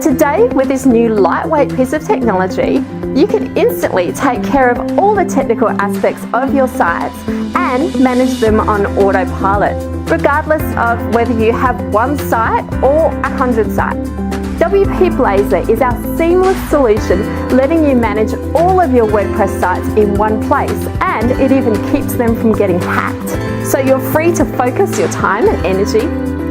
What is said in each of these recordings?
Today, with this new lightweight piece of technology, you can instantly take care of all the technical aspects of your sites and manage them on autopilot, regardless of whether you have one site or 100 sites. WPBlazer is our seamless solution, letting you manage all of your WordPress sites in one place, and it even keeps them from getting hacked. So you're free to focus your time and energy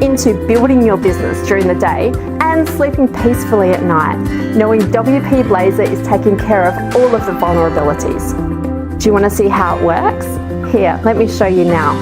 into building your business during the day and sleeping peacefully at night, knowing WPBlazer is taking care of all of the vulnerabilities. Do you want to see how it works? Here, let me show you now.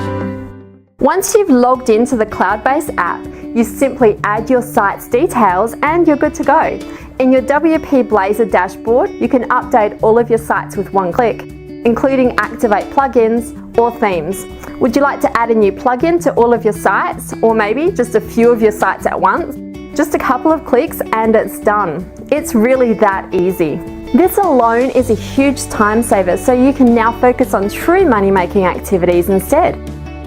Once you've logged into the cloud-based app, you simply add your site's details and you're good to go. In your WPBlazer dashboard, you can update all of your sites with one click, including activate plugins or themes. Would you like to add a new plugin to all of your sites, or maybe just a few of your sites at once? Just a couple of clicks and it's done. It's really that easy. This alone is a huge time saver, so you can now focus on true money-making activities instead.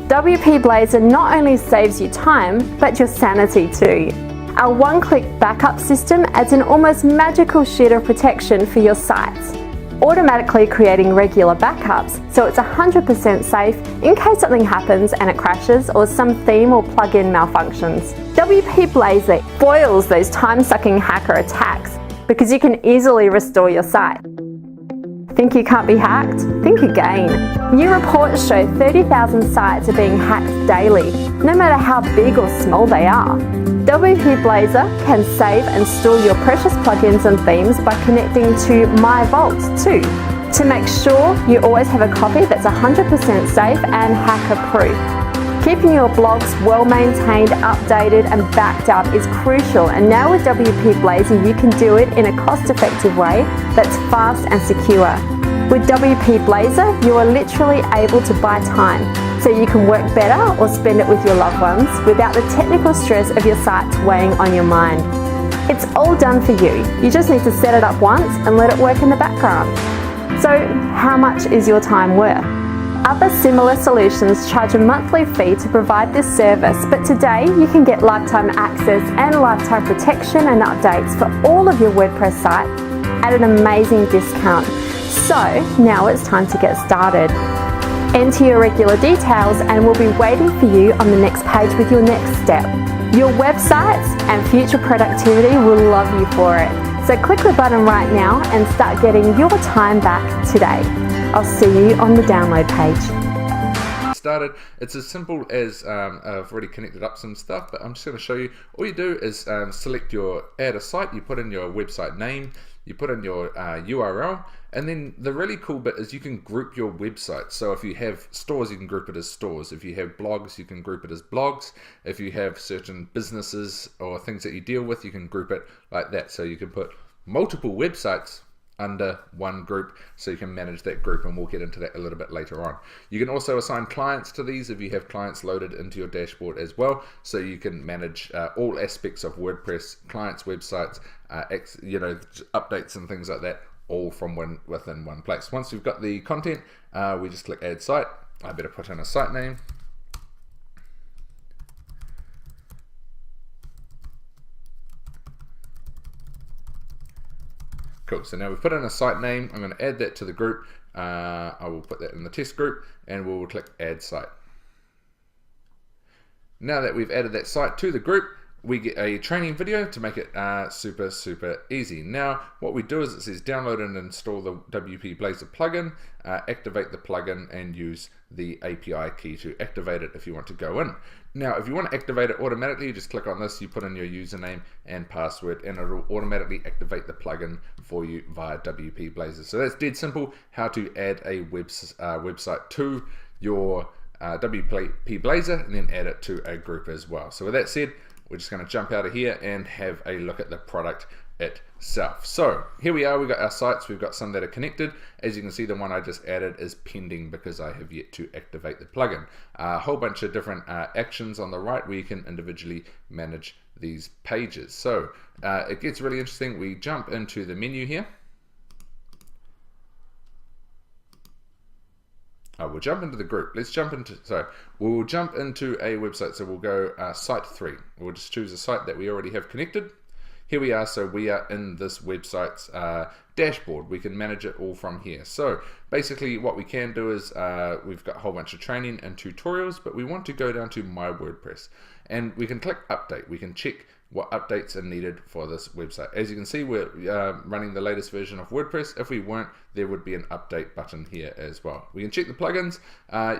WPBlazer not only saves you time, but your sanity too. Our one-click backup system adds an almost magical sheet of protection for your sites, automatically creating regular backups, so it's 100% safe in case something happens and it crashes or some theme or plugin malfunctions. WPBlazer foils those time-sucking hacker attacks because you can easily restore your site. Think you can't be hacked? Think again. New reports show 30,000 sites are being hacked daily, no matter how big or small they are. WPBlazer can save and store your precious plugins and themes by connecting to My Vault too, to make sure you always have a copy that's 100% safe and hacker-proof. Keeping your blogs well-maintained, updated and backed up is crucial, and now with WPBlazer you can do it in a cost-effective way that's fast and secure. With WPBlazer, you are literally able to buy time, so you can work better or spend it with your loved ones without the technical stress of your sites weighing on your mind. It's all done for you. You just need to set it up once and let it work in the background. So how much is your time worth? Other similar solutions charge a monthly fee to provide this service, but today you can get lifetime access and lifetime protection and updates for all of your WordPress sites at an amazing discount. So now it's time to get started. Enter your regular details and we'll be waiting for you on the next page with your next step. Your websites and future productivity will love you for it. So click the button right now and start getting your time back today. I'll see you on the download page. Started. It's as simple as I've already connected up some stuff, but I'm just going to show you. All you do is select your add a site, you put in your website name, you put in your URL, and then the really cool bit is you can group your website. So if you have stores, you can group it as stores. If you have blogs, you can group it as blogs. If you have certain businesses or things that you deal with, you can group it like that. So you can put multiple websites under one group, so you can manage that group, and we'll get into that a little bit later on. You can also assign clients to these if you have clients loaded into your dashboard as well, so you can manage all aspects of WordPress, clients' websites, updates and things like that, all from within one place. Once you've got the content, we just click add site. I better put in a site name. Cool, so now we've put in a site name. I'm going to add that to the group. I will put that in the test group and we'll click add site. Now that we've added that site to the group, we get a training video to make it super easy. Now what we do is it says download and install the WPBlazer plugin, activate the plugin and use the API key to activate it if you want to go in. Now if you want to activate it automatically, you just click on this, you put in your username and password and it'll automatically activate the plugin for you via WPBlazer. So that's dead simple, how to add a website to your WPBlazer and then add it to a group as well. So with that said, we're just going to jump out of here and have a look at the product itself. So here we are, we've got our sites, we've got some that are connected. As you can see, the one I just added is pending because I have yet to activate the plugin. A whole bunch of different actions on the right where you can individually manage these pages. So it gets really interesting. We jump into the menu here. We'll jump into the group. We'll jump into a website. So we'll go site 3. We'll just choose a site that we already have connected. here we are. So we are in this website's dashboard. We can manage it all from here. So basically what we can do is we've got a whole bunch of training and tutorials, but we want to go down to My WordPress, and we can click update. We can check what updates are needed for this website. As you can see, we're running the latest version of WordPress. If we weren't, there would be an update button here as well. We can check the plugins.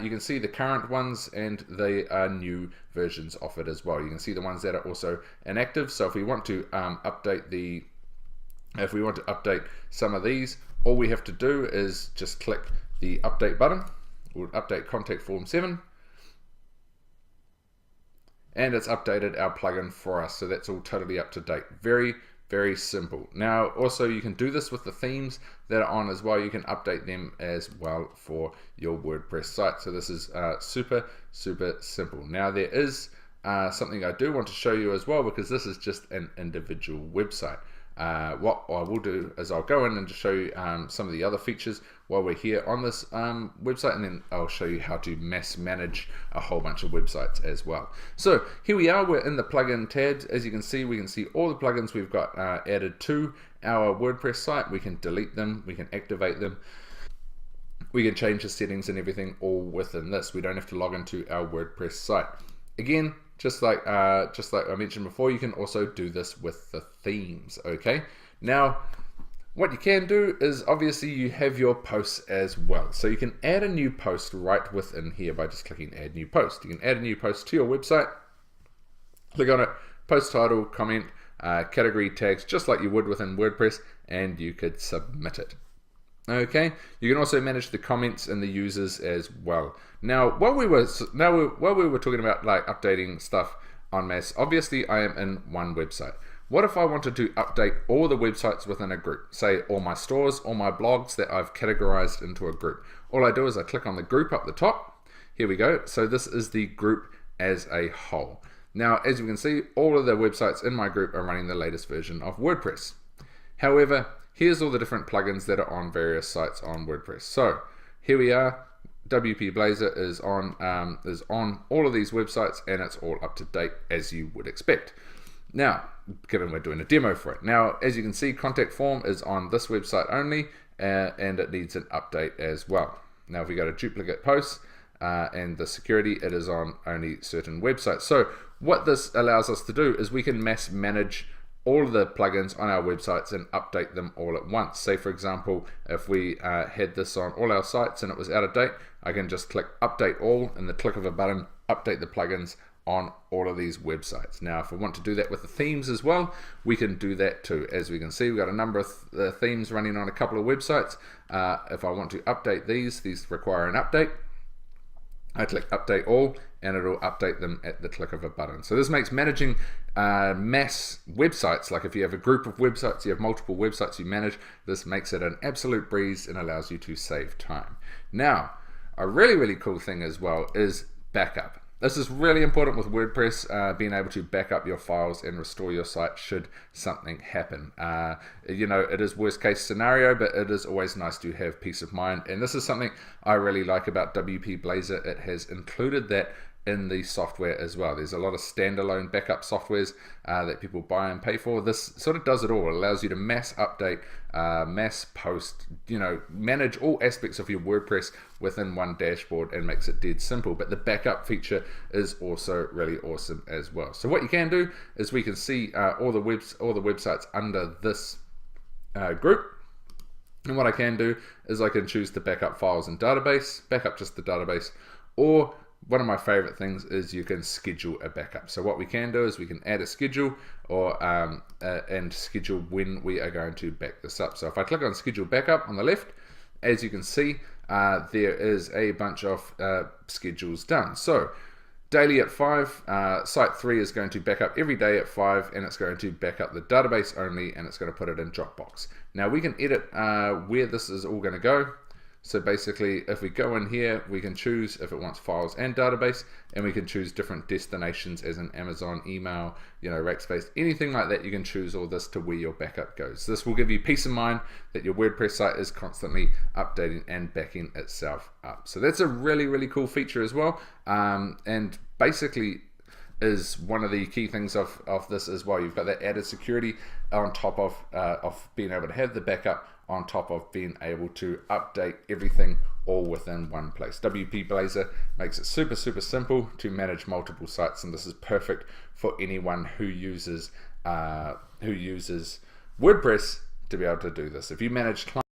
You can see the current ones and the new versions of it as well. You can see the ones that are also inactive. So if we want to update some of these, all we have to do is just click the update button. We'll update contact form 7. And it's updated our plugin for us, so that's all totally up to date. Very, very simple. Now, also you can do this with the themes that are on as well. You can update them as well for your WordPress site. So this is super, super simple. Now there is something I do want to show you as well, because this is just an individual website. What I will do is I'll go in and just show you some of the other features while we're here on this website, and then I'll show you how to mass manage a whole bunch of websites as well. So here we are, we're in the plugin tabs. As you can see, we can see all the plugins we've got added to our WordPress site. We can delete them, we can activate them, we can change the settings and everything all within this. We don't have to log into our WordPress site. Again, just like I mentioned before, you can also do this with the themes, okay? Now, what you can do is obviously you have your posts as well. So you can add a new post right within here by just clicking add new post. You can add a new post to your website, click on it, post title, comment, category tags, just like you would within WordPress, and you could submit it. Okay, you can also manage the comments and the users as well. Now, while we were talking about like updating stuff en masse, obviously I am in one website. What if I wanted to update all the websites within a group? Say all my stores, all my blogs that I've categorized into a group. All I do is I click on the group up the top. Here we go. So this is the group as a whole. Now, as you can see, all of the websites in my group are running the latest version of WordPress. However, here's all the different plugins that are on various sites on WordPress. So here we are. WPBlazer is on all of these websites, and it's all up to date as you would expect. Now, given we're doing a demo for it. Now, as you can see, contact form is on this website only, and it needs an update as well. Now, if we go to duplicate posts and the security, it is on only certain websites. So what this allows us to do is we can mass manage all of the plugins on our websites and update them all at once. Say for example, if we had this on all our sites and it was out of date, I can just click update all and the click of a button, update the plugins on all of these websites. Now if I want to do that with the themes as well, we can do that too. As we can see, we've got a number of themes running on a couple of websites. If I want to update these require an update. I click update all and it'll update them at the click of a button. So this makes managing mass websites, like if you have a group of websites, you have multiple websites you manage, this makes it an absolute breeze and allows you to save time. Now, a really, really cool thing as well is backup. This is really important with WordPress, being able to back up your files and restore your site should something happen. You know, it is worst case scenario, but it is always nice to have peace of mind. And this is something I really like about WPBlazer. It has included that in the software as well. There's a lot of standalone backup softwares that people buy and pay for. This sort of does it all. It allows you to mass update, mass post, you know, manage all aspects of your WordPress within one dashboard and makes it dead simple. But the backup feature is also really awesome as well. So what you can do is we can see all the websites under this group. And what I can do is I can choose to backup files and database, backup just the database, or one of my favorite things is you can schedule a backup. So what we can do is we can add a schedule or and schedule when we are going to back this up. So if I click on schedule backup on the left, as you can see, there is a bunch of schedules done. So daily at 5, site 3 is going to back up every day at 5, and it's going to back up the database only, and it's going to put it in Dropbox. Now we can edit where this is all going to go. So basically, if we go in here, we can choose if it wants files and database, and we can choose different destinations as in Amazon, email, you know, Rackspace, anything like that. You can choose all this to where your backup goes. This will give you peace of mind that your WordPress site is constantly updating and backing itself up. So that's a really, really cool feature as well. And basically, is one of the key things of this as well. You've got that added security on top of being able to have the backup, on top of being able to update everything all within one place. WPBlazer makes it super simple to manage multiple sites, and this is perfect for anyone who uses WordPress to be able to do this. If you manage clients